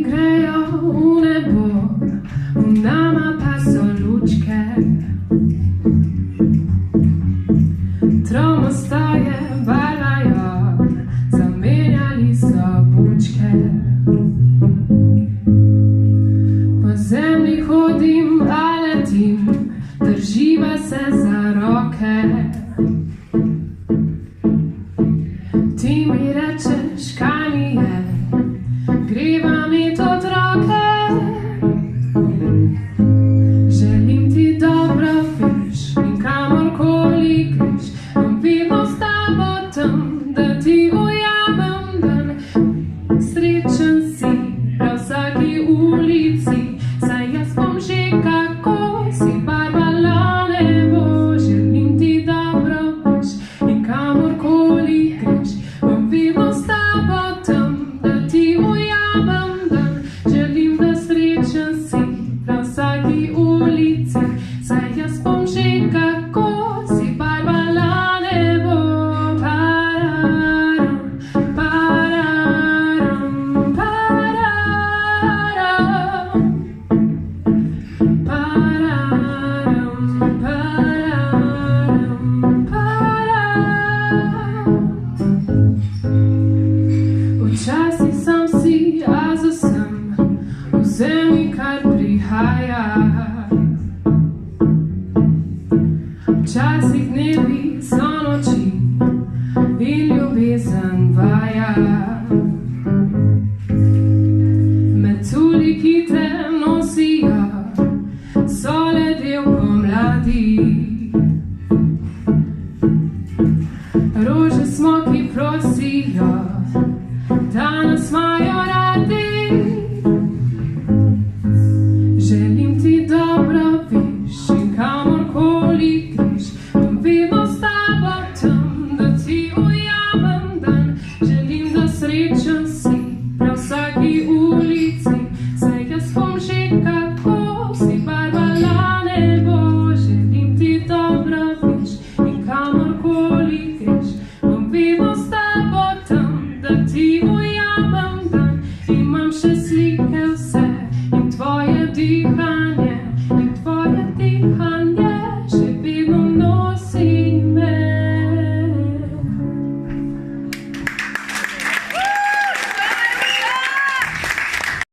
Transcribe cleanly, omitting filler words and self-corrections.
grejo v nebo, v nama pa so lučke. Tromostoje barvajo, zamenjali so bučke. Po zemlji hodim, a letim, drživa se za roke. Ti mi rečeš, kaj mi je, greva mi tot roke. Želim ti dobro, veš, in kamorkoli greš, bom vedno s tabo tam, da ti ujamem dan. Srečen si prav vsaki ulici, saj jaz bom že kako si barvala nebo. Želim ti dobro, veš, in kamorkoli greš, bom vedno s tabo tam, da ti ujamem dan. Želim, da srečen si prav vsaki ulici, saj jaz bom že kako si barvala nebo. Pararam, pararam, pararam, pararam, pararam, pararam. Včasih sem si, a za sem, vzemi, kar prihaja. Včasih dnevi so noči in ljubezen vaja. Metulji, ki te nosijo, so le del pomladi. Rože smo, ki prosijo, da nas imajo radi. Želim ti dobro, veš, in kamorkoli greš, bom vedno s tabo tam, da ti ujamem dan. Želim, da srečen si prav vsaki